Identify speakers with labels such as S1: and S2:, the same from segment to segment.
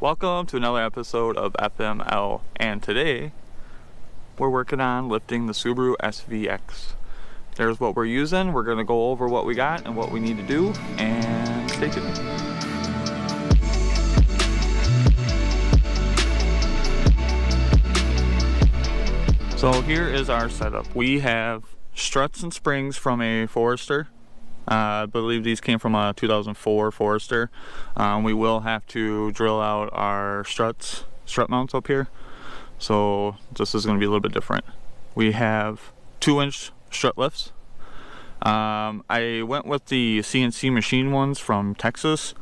S1: Welcome to another episode of FML, and today we're working on lifting the Subaru SVX. There's what we're using. We're going to go over what we got and what we need to do, and stay tuned. So here is our setup. We have struts and springs from a Forrester. I believe these came from a 2004 Forrester. We will have to drill out our strut mounts up here. So this is going to be a little bit different. We have 2-inch strut lifts. I went with the CNC machine ones from Texas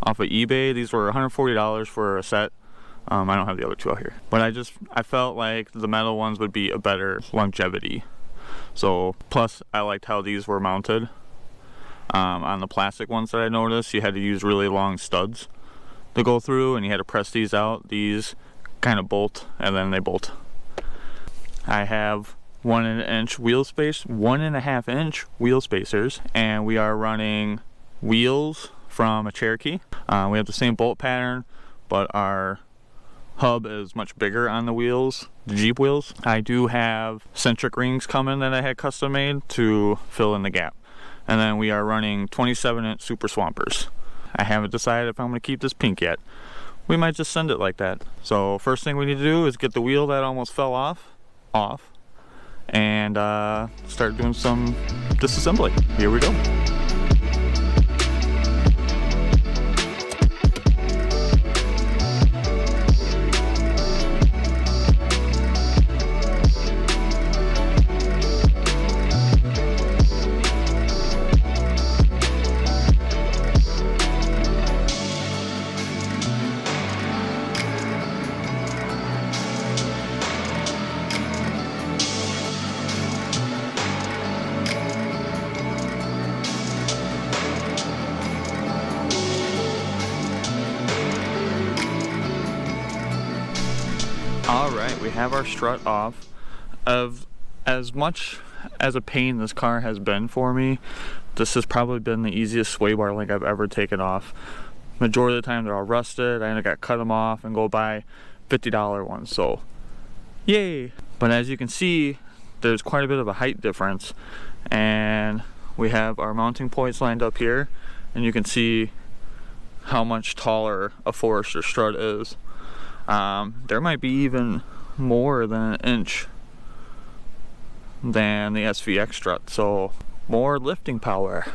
S1: off of eBay. These were $140 for a set. I don't have the other two out here, but I felt like the metal ones would be a better longevity. So plus I liked how these were mounted. On the plastic ones that I noticed, you had to use really long studs to go through, and you had to press these out. These kind of bolt, and then they bolt. I have 1.5-inch wheel spacers, and we are running wheels from a Cherokee. We have the same bolt pattern, but our hub is much bigger on the wheels, the Jeep wheels. I do have centric rings coming that I had custom made to fill in the gap. And then we are running 27-inch Super Swampers. I haven't decided if I'm going to keep this pink yet. We might just send it like that. So first thing we need to do is get the wheel that almost fell off, and start doing some disassembly. Here we go. Alright, we have our strut off. Of as much as a pain this car has been for me, this has probably been the easiest sway bar link I've ever taken off. Majority of the time they're all rusted. I got to cut them off and go buy $50 ones, so yay! But as you can see, there's quite a bit of a height difference, and we have our mounting points lined up here, and you can see how much taller a Forrester strut is. There might be even more than 1 inch than the SVX strut, so more lifting power.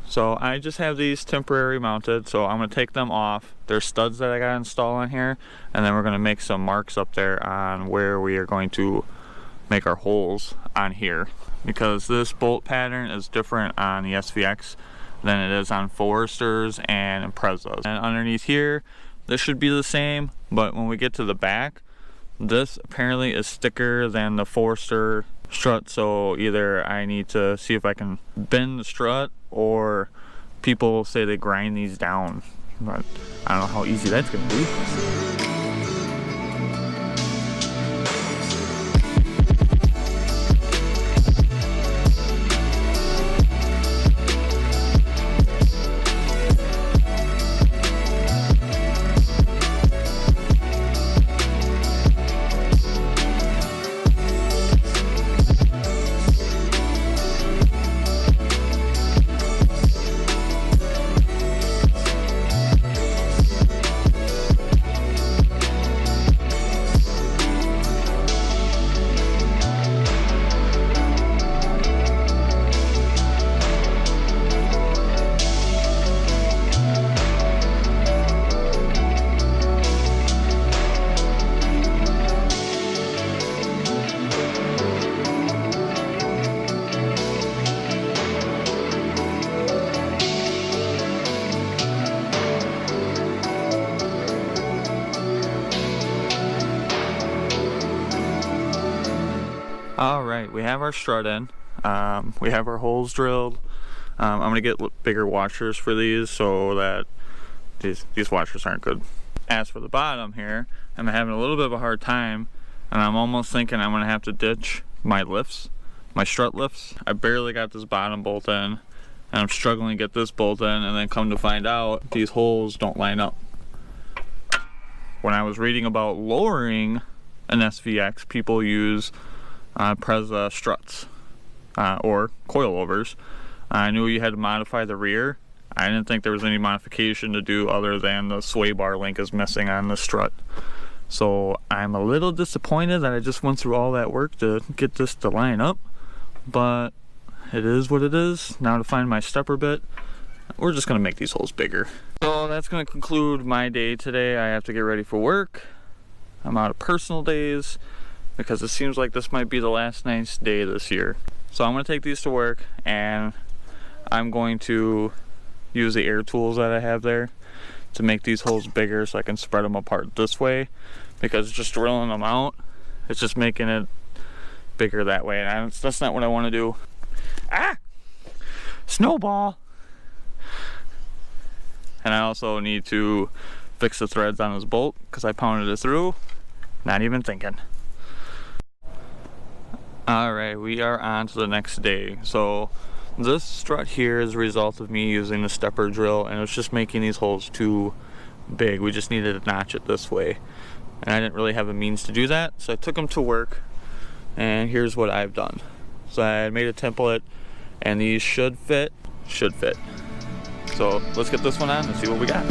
S1: So I just have these temporary mounted, so I'm going to take them off. There's studs that I got installed on here, and then we're going to make some marks up there on where we are going to make our holes on here, because this bolt pattern is different on the SVX than it is on Forresters and Imprezas. And underneath here, this should be the same, but when we get to the back, this apparently is thicker than the Forrester strut, so either I need to see if I can bend the strut, or people say they grind these down, but I don't know how easy that's going to be. Alright, we have our strut in. We have our holes drilled. I'm going to get bigger washers for these so that these washers aren't good. As for the bottom here, I'm having a little bit of a hard time, and I'm almost thinking I'm going to have to ditch my lifts, my strut lifts. I barely got this bottom bolt in, and I'm struggling to get this bolt in, and then come to find out these holes don't line up. when I was reading about lowering an SVX, people use Preza struts or coilovers. I knew you had to modify the rear. I didn't think there was any modification to do other than the sway bar link is missing on the strut. So I'm a little disappointed that I just went through all that work to get this to line up, but it is what it is. Now to find my stepper bit, we're just gonna make these holes bigger. So that's gonna conclude my day today. I have to get ready for work. I'm out of personal days because it seems like this might be the last nice day this year. So I'm gonna take these to work and I'm going to use the air tools that I have there to make these holes bigger so I can spread them apart this way, because just drilling them out, it's just making it bigger that way, and that's not what I want to do. Ah! Snowball! And I also need to fix the threads on this bolt because I pounded it through, not even thinking. Alright, we are on to the next day. So this strut here is a result of me using the stepper drill, and it's just making these holes too big. We just needed to notch it this way, and I didn't really have a means to do that, so I took them to work, and here's what I've done. So I made a template, and these should fit. So let's get this one on and see what we got.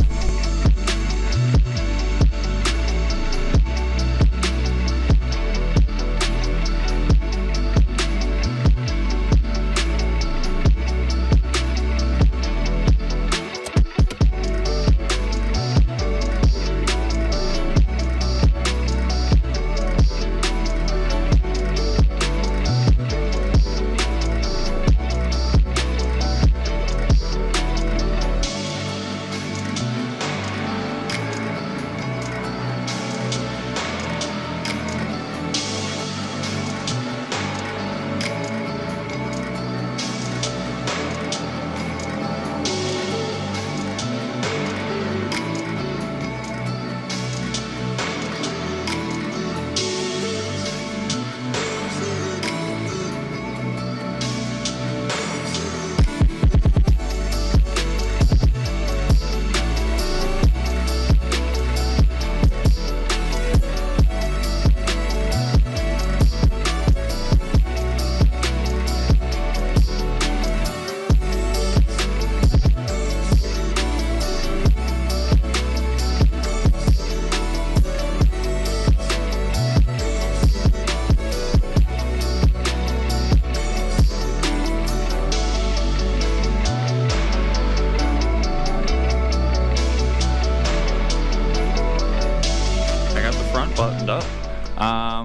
S1: Buttoned up.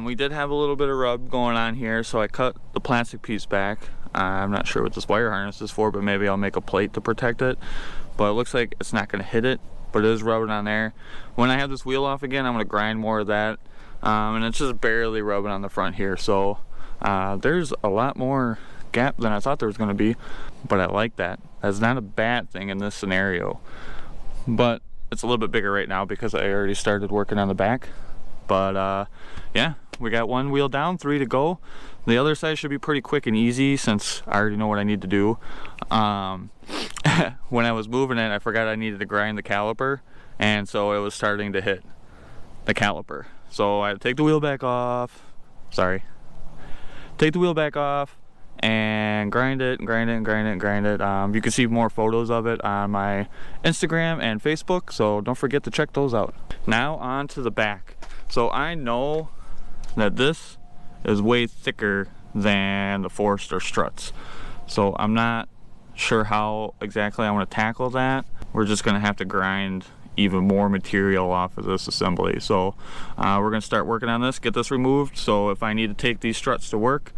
S1: We did have a little bit of rub going on here, so I cut the plastic piece back. I'm not sure what this wire harness is for, but maybe I'll make a plate to protect it. But it looks like it's not going to hit it, but it is rubbing on there. When I have this wheel off again, I'm going to grind more of that, and it's just barely rubbing on the front here. So there's a lot more gap than I thought there was going to be, but I like that. That's not a bad thing in this scenario, but it's a little bit bigger right now because I already started working on the back. But yeah, we got one wheel down, 3 to go. The other side should be pretty quick and easy since I already know what I need to do. When I was moving it, I forgot I needed to grind the caliper, and so it was starting to hit the caliper. So I had to take the wheel back off. Take the wheel back off and grind it. You can see more photos of it on my Instagram and Facebook, so don't forget to check those out. Now on to the back. So I know that this is way thicker than the Forrester struts, so I'm not sure how exactly I want to tackle that. We're just going to have to grind even more material off of this assembly. So we're going to start working on this, get this removed, so if I need to take these struts to work,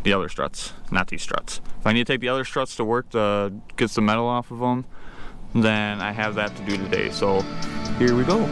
S1: the other struts, not these struts, if I need to take the other struts to work to get some metal off of them, then I have that to do today. So here we go.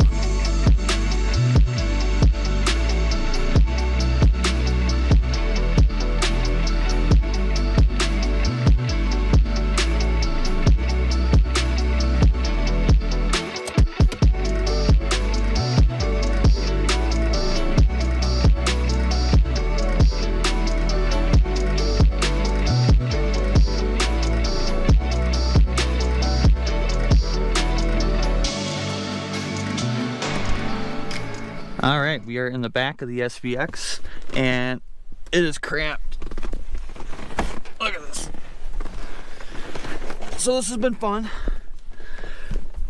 S1: All right, we are in the back of the SVX and it is cramped. Look at this. So this has been fun.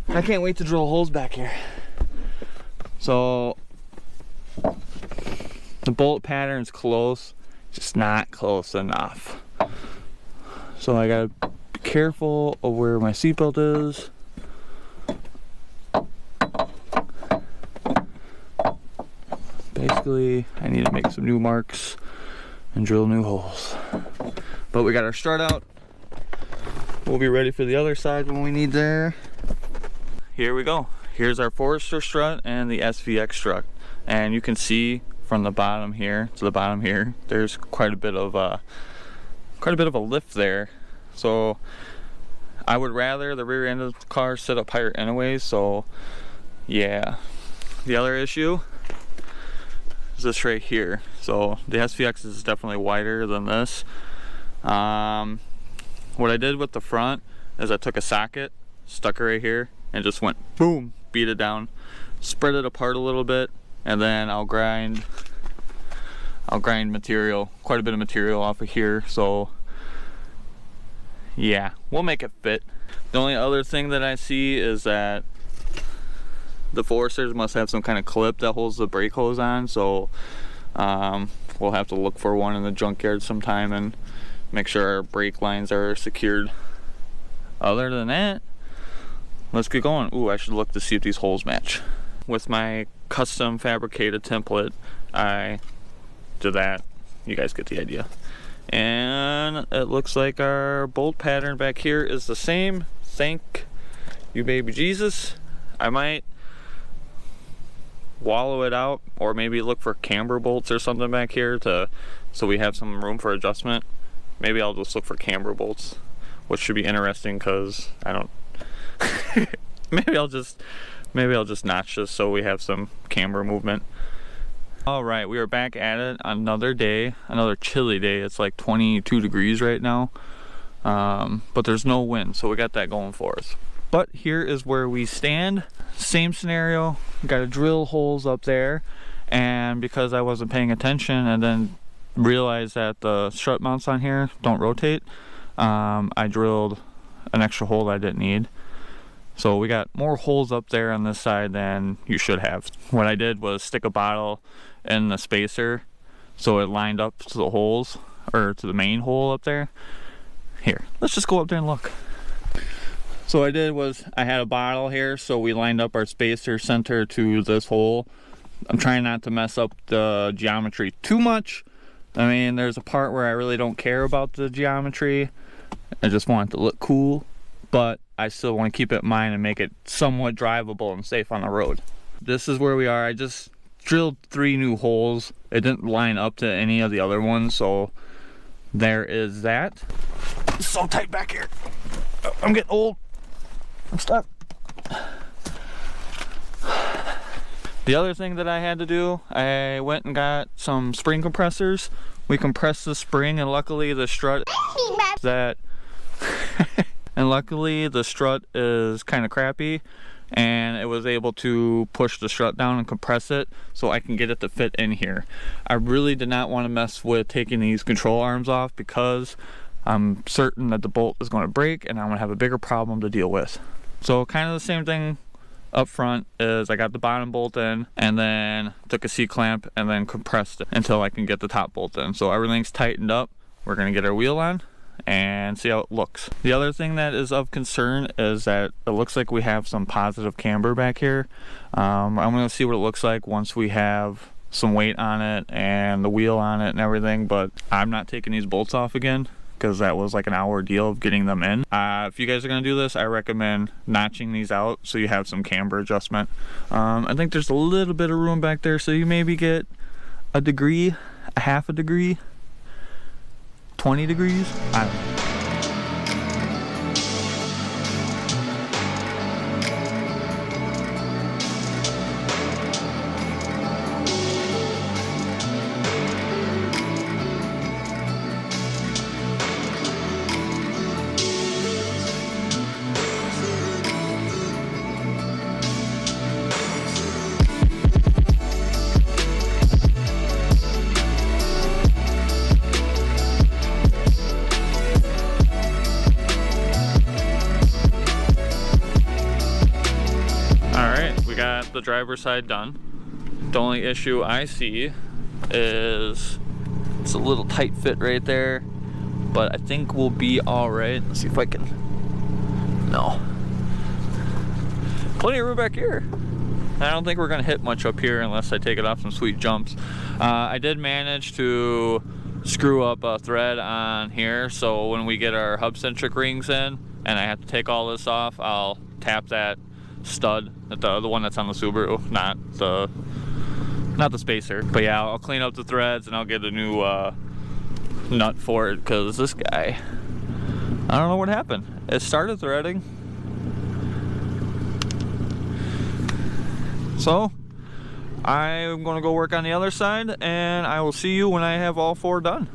S1: I can't wait to drill holes back here. So the bolt pattern's close, just not close enough. So I gotta be careful of where my seatbelt is. Basically, I need to make some new marks and drill new holes. But we got our strut out. We'll be ready for the other side when we need there. Here we go. Here's our Forrester strut and the SVX strut. And you can see from the bottom here to the bottom here, there's quite a bit of a lift there. So I would rather the rear end of the car sit up higher anyways. So yeah. The other issue is this right here. So the SVX is definitely wider than this. What I did with the front is I took a socket, stuck it right here, and just went boom, beat it down, spread it apart a little bit, and then I'll grind material, quite a bit of material off of here. So yeah, we'll make it fit. The only other thing that I see is that the Foresters must have some kind of clip that holds the brake hose on, so we'll have to look for one in the junkyard sometime and make sure our brake lines are secured. Other than that, let's get going. Ooh, I should look to see if these holes match. With my custom fabricated template, I did that. You guys get the idea. And it looks like our bolt pattern back here is the same. Thank you, baby Jesus. I might wallow it out, or maybe look for camber bolts or something back here so we have some room for adjustment. Maybe I'll just look for camber bolts, which should be interesting because I don't maybe I'll just notch this so we have some camber movement. All right, we are back at it. Another day, another chilly day. It's like 22 degrees right now, but there's no wind, so we got that going for us. But here is where we stand. Same scenario, got to drill holes up there, and because I wasn't paying attention and then realized that the strut mounts on here don't rotate, I drilled an extra hole that I didn't need. So we got more holes up there on this side than you should have. What I did was stick a bottle in the spacer so it lined up to the holes, or to the main hole up there. Here, let's just go up there and look. So what I did was I had a bottle here, so we lined up our spacer center to this hole. I'm trying not to mess up the geometry too much. I mean, there's a part where I really don't care about the geometry. I just want it to look cool, but I still want to keep it in mind and make it somewhat drivable and safe on the road. This is where we are. I just drilled 3 new holes. It didn't line up to any of the other ones, so there is that. It's so tight back here. I'm getting old. I'm stuck. The other thing that I had to do, I went and got some spring compressors. We compressed the spring, and luckily the strut is kind of crappy, and it was able to push the strut down and compress it so I can get it to fit in here. I really did not want to mess with taking these control arms off because I'm certain that the bolt is going to break and I'm going to have a bigger problem to deal with. So kind of the same thing up front is I got the bottom bolt in and then took a C-clamp and then compressed it until I can get the top bolt in. So everything's tightened up. We're going to get our wheel on and see how it looks. The other thing that is of concern is that it looks like we have some positive camber back here. I'm going to see what it looks like once we have some weight on it and the wheel on it and everything, but I'm not taking these bolts off again because that was like an hour deal of getting them in. If you guys are going to do this, I recommend notching these out so you have some camber adjustment. I think there's a little bit of room back there, so you maybe get a degree, a half a degree, 20 degrees, I don't know. we got the driver's side done. The only issue I see is it's a little tight fit right there, but I think we'll be all right. Let's see if I can, no. Plenty of room back here. I don't think we're gonna hit much up here unless I take it off some sweet jumps. I did manage to screw up a thread on here, so when we get our hub centric rings in and I have to take all this off, I'll tap that stud, the one that's on the Subaru, not the spacer. But yeah, I'll clean up the threads and I'll get a new nut for it, because this guy, I don't know what happened. It started threading. So I'm gonna go work on the other side, and I will see you when I have all 4 done.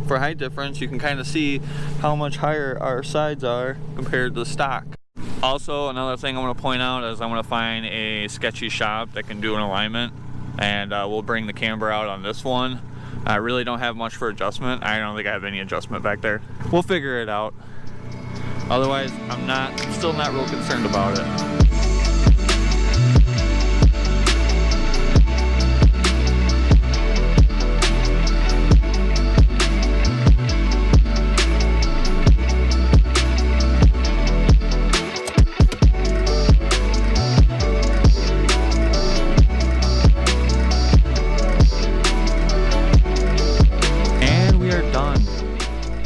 S1: For height difference, you can kind of see how much higher our sides are compared to stock. Also, another thing I'm gonna point out is I'm gonna find a sketchy shop that can do an alignment, and we'll bring the camber out on this one. I really don't have much for adjustment. I don't think I have any adjustment back there. We'll figure it out. Otherwise, I'm still not real concerned about it.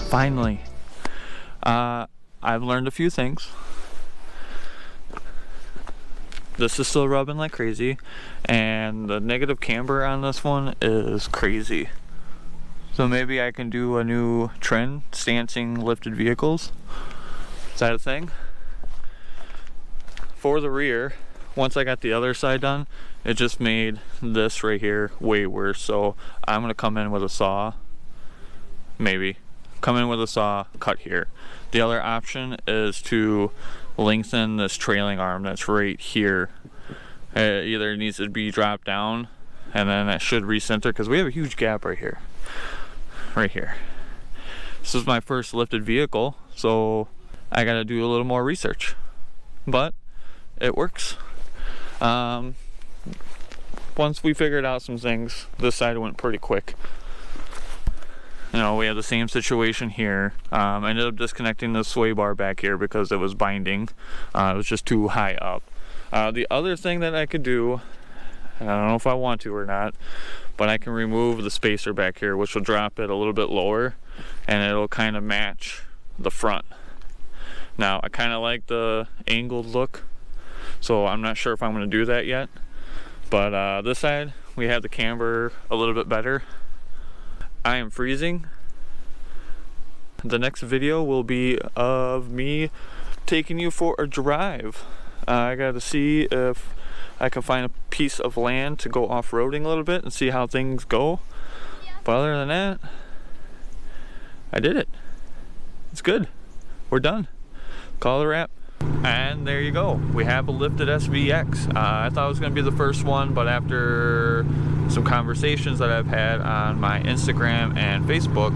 S1: Finally, I've learned a few things. This is still rubbing like crazy, and the negative camber on this one is crazy. So maybe I can do a new trend, stancing lifted vehicles. Is that a thing? For the rear, once I got the other side done, it just made this right here way worse. So I'm gonna come in with a saw, maybe. Come in with a saw, cut here. The other option is to lengthen this trailing arm that's right here. It either needs to be dropped down, and then that should recenter, because we have a huge gap right here. Right here. This is my first lifted vehicle, so I gotta do a little more research. But it works. Once we figured out some things, this side went pretty quick. You know, we have the same situation here. I ended up disconnecting the sway bar back here because it was binding. It was just too high up. The other thing that I could do, and I don't know if I want to or not, but I can remove the spacer back here, which will drop it a little bit lower, and it'll kind of match the front. Now, I kind of like the angled look, so I'm not sure if I'm going to do that yet. But this side, we have the camber a little bit better. I am freezing. The next video will be of me taking you for a drive. I gotta see if I can find a piece of land to go off-roading a little bit and see how things go. But other than that, I did it. It's good. We're done. Call it a wrap. And there you go. We have a lifted SVX. I thought it was going to be the first one, but after some conversations that I've had on my Instagram and Facebook,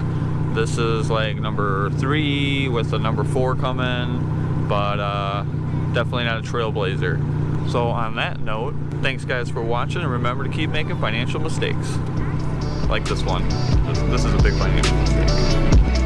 S1: this is like number 3 with the number 4 coming, but definitely not a trailblazer. So on that note, thanks guys for watching, and remember to keep making financial mistakes. Like this one. This is a big financial mistake.